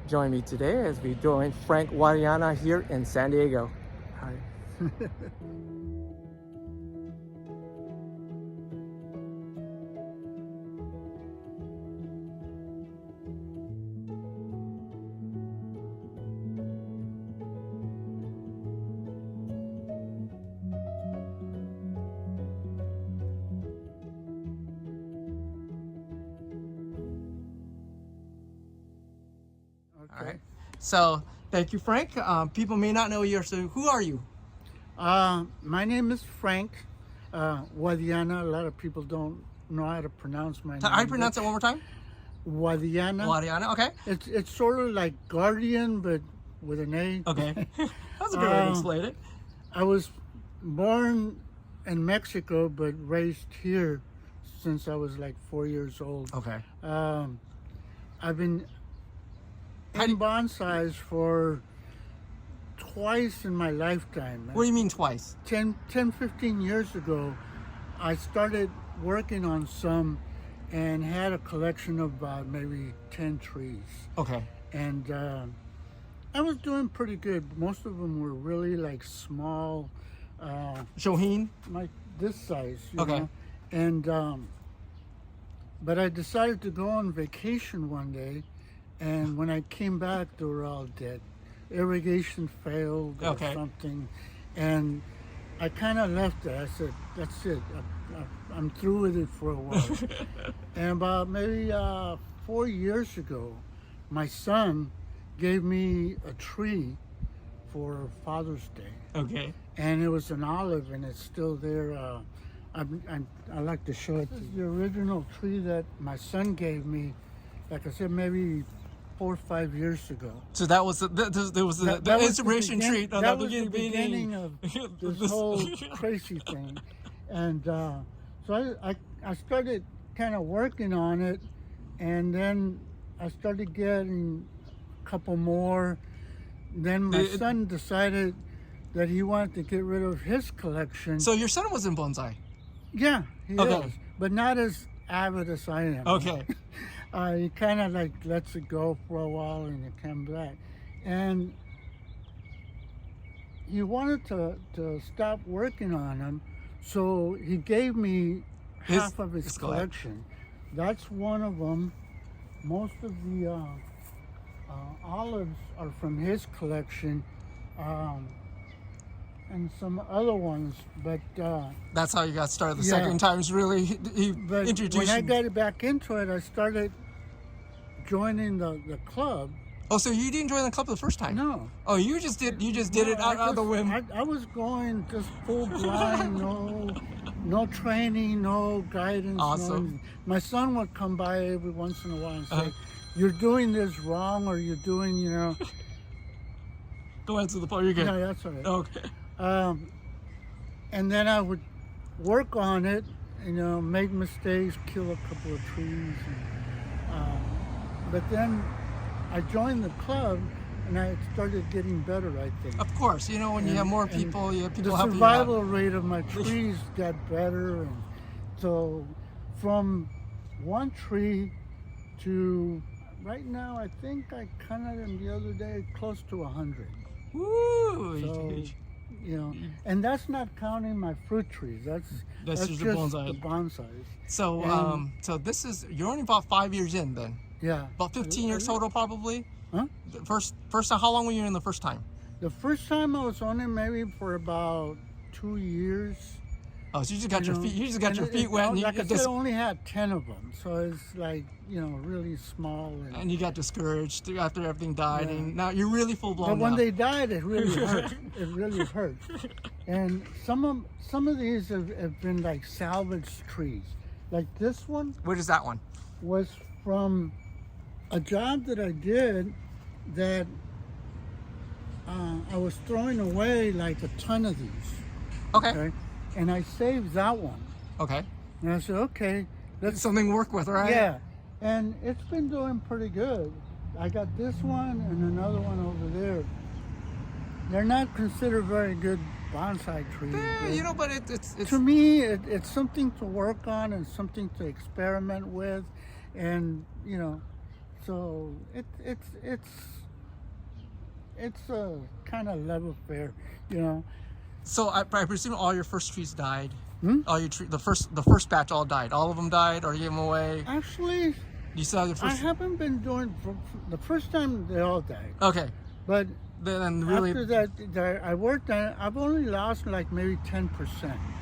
join me today as we join Frank Guadiana here in San Diego. Hi. All right. So thank you, Frank. People may not know you, so who are you? My name is Frank Guadiana. A lot of people don't know how to pronounce my name. I pronounce it one more time. Guadiana. Guadiana. Okay. It's sort of like guardian, but with an A. Okay. That's a good way to explain it. I was born in Mexico, but raised here since I was like 4 years old. Okay. I've been in bonsais for twice in my lifetime. What do you mean twice? 10, 15 years ago, I started working on some and had a collection of maybe 10 trees. Okay. And I was doing pretty good. Most of them were really like small. Shohin? Like this size, you Okay. know? And, but I decided to go on vacation one day, and when I came back, they were all dead. Irrigation failed or Okay. something, and I kind of left it. I said, that's it. I'm through with it for a while. And about maybe 4 years ago, my son gave me a tree for Father's Day. Okay. And it was an olive, and it's still there. I like to show it. This is the original tree that my son gave me, like I said, maybe 4 or 5 years ago. So that was the inspiration tree. That was the beginning of this whole crazy thing. And so I started kind of working on it, and then I started getting a couple more. Then my son decided that he wanted to get rid of his collection. So your son was in bonsai? Yeah, he Okay. is, but not as avid as I am. Okay. He kind of like lets it go for a while and it comes back. And he wanted to stop working on them, so he gave me half of his collection. That's one of them. Most of the olives are from his collection, and some other ones, but That's how you got started. The second time is really he but introduced when I you. got back into it, I started joining the club. Oh, so you didn't join the club the first time? No. Oh, you just did it out of the whim. I was going just full blind, no training, no guidance. Awesome. My son would come by every once in a while and say, "You're doing this wrong," or "You're doing, you know." Go answer the phone. You're good. Yeah, that's all right. Okay. And then I would work on it, you know, make mistakes, kill a couple of trees. But then I joined the club, and I started getting better, I think. Of course, you know, when you have more people, you have people the helping you survival out. rate of my trees got better, and so from one tree to right now, I think I counted them the other day close to 100. Woo! So, you know, and that's not counting my fruit trees. That's just just the bonsai. the bonsais. So, And- so this is you're only about 5 years in then. Yeah. About 15 years total, probably. Huh? The first time. How long were you in the first time? The first time I was on it maybe for about 2 years. Oh, so you just got your know, feet. You just got and your it- feet wet, and you like I just said, I only had 10 of them, so it's like, you know, really small. and you got discouraged after everything died, Yeah. and now you're really full blown. But when now. they died, it really hurt. It really hurt. And some of these have been like salvaged trees. Like this one What is that one? was from a job that I did that I was throwing away like a ton of these. Okay. Okay. And I saved that one. Okay. And I said, okay, let's Something to work with, right? yeah. And it's been doing pretty good. I got this one and another one over there. They're not considered very good bonsai trees. Yeah, but you know, but it's to me, it's something to work on and something to experiment with, and you know, So it's a kind of love affair, you know. So I presume all your first trees died. Hmm? All your the first batch all died. All of them died, or you gave them away. Actually, You saw the I first. haven't been doing the first time they all died, Okay. but Then really. after that, I worked on it. I've only lost like maybe 10%.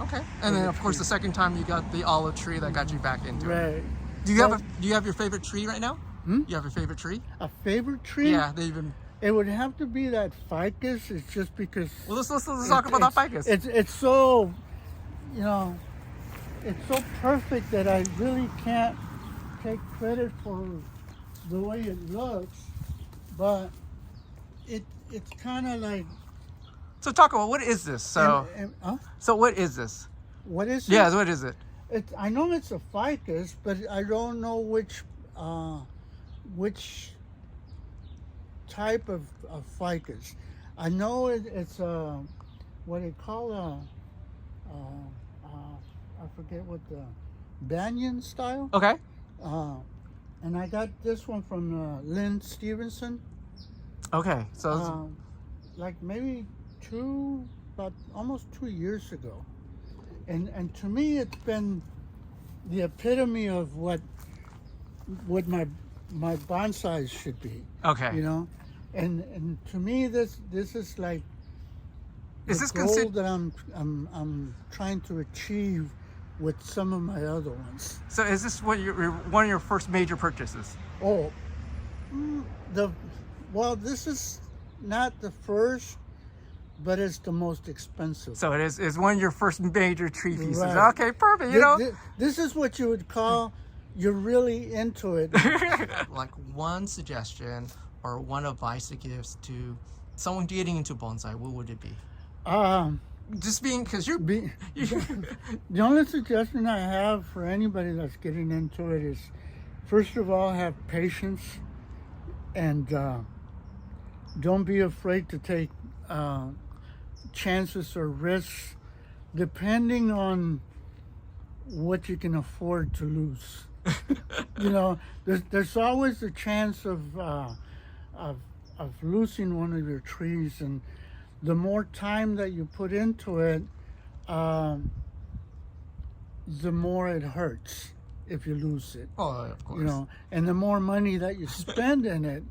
Okay. And then of course the second time you got the olive tree that got you back into it. Right. Do you have your favorite tree right now? Hmm? You have your favorite tree? A favorite tree? Yeah, they even. It would have to be that ficus. It's just because. Well, let's talk about that ficus. It's so, you know, it's so perfect that I really can't take credit for the way it looks, but it's kind of like. So talk about what is this? So Huh? so what is this? What is it? Yeah, what is it? I know it's a ficus, but I don't know which type of ficus. I know it's what they call I forget what the banyan style. Okay. And I got this one from Lynn Stevenson. Okay. So Like maybe about almost 2 years ago. And to me, it's been the epitome of what my bonsais should be. okay. You know, and to me, this is like Is the this goal considered? that I'm trying to achieve with some of my other ones. So is this what one of your first major purchases? Oh, this is not the first, but it's the most expensive. So it is one of your first major tree pieces. Right. Okay, perfect. You know. This is what you would call you're really into it. Like one suggestion or one advice to give to someone getting into bonsai, what would it be? Just being, because you're. The only suggestion I have for anybody that's getting into it is, first of all, have patience, and don't be afraid to take chances or risks, depending on what you can afford to lose. You know, there's always a chance of losing one of your trees, and the more time that you put into it, the more it hurts if you lose it. Oh, of course. You know, and the more money that you spend in it,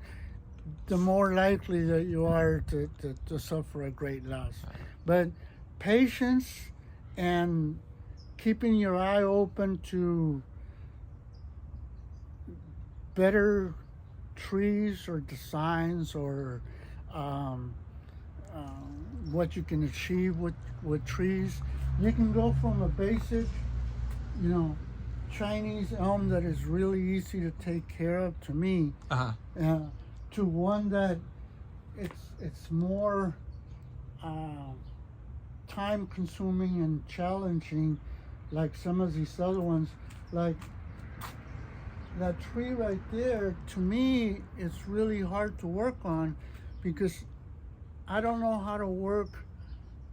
the more likely that you are to suffer a great loss. But patience and keeping your eye open to better trees or designs or what you can achieve with trees. You can go from a basic, you know, Chinese elm that is really easy to take care of, to me, to one that it's more time consuming and challenging, like some of these other ones. Like that tree right there, to me, it's really hard to work on because I don't know how to work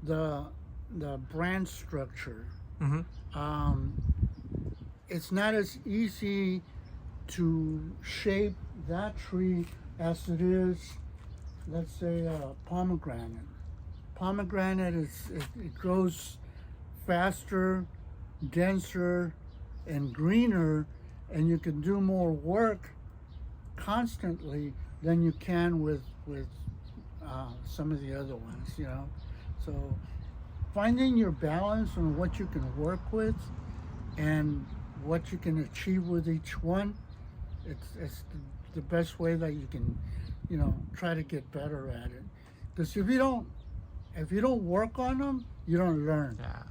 the branch structure. Mm-hmm. It's not as easy to shape that tree as it is, let's say, pomegranate. Pomegranate it grows faster, denser, and greener, and you can do more work constantly than you can with some of the other ones, you know. So finding your balance on what you can work with and what you can achieve with each one, it's the best way that you can, you know, try to get better at it. Because if you don't work on them, you don't learn. Yeah.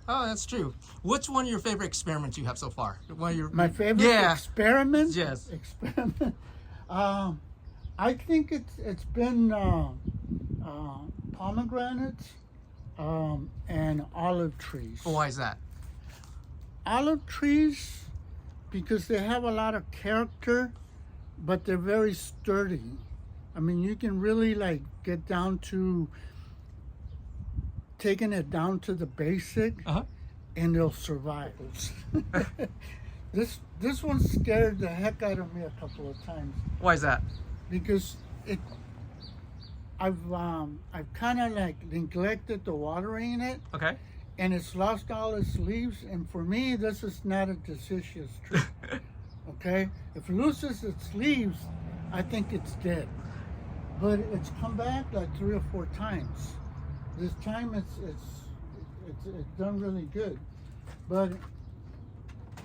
Oh, that's true. What's one of your favorite experiments you have so far? One of your My favorite experiment? Yes. Experiment. I think it's been pomegranates and olive trees. Why is that? Olive trees, because they have a lot of character, but they're very sturdy. I mean, you can really like get down to taking it down to the basic, and they'll survive. This one scared the heck out of me a couple of times. Why is that? Because I've kind of like neglected the watering it. Okay. And it's lost all its leaves. And for me, this is not a deciduous tree. Okay? If it loses its leaves, I think it's dead. But it's come back like 3 or 4 times. This time it's done really good. But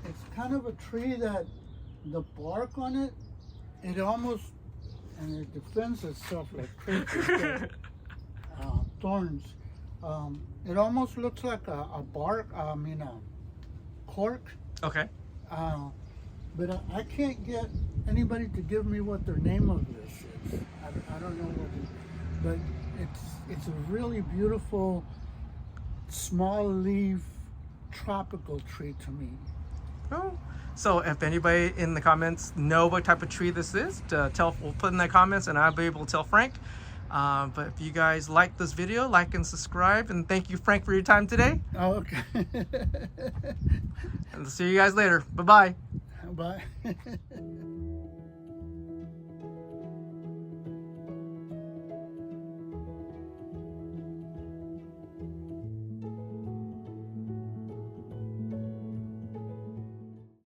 it's kind of a tree that the bark on it, it almost, and it defends itself like crazy. Thorns. It almost looks like a bark, a cork. Okay. But I can't get anybody to give me what their name of this is. I don't know what it is. But it's a really beautiful, small leaf, tropical tree to me. Oh. So if anybody in the comments know what type of tree this is, we'll put in the comments and I'll be able to tell Frank. But if you guys like this video, like and subscribe, and thank you, Frank, for your time today. Oh, okay. And see you guys later. Bye-bye. Bye.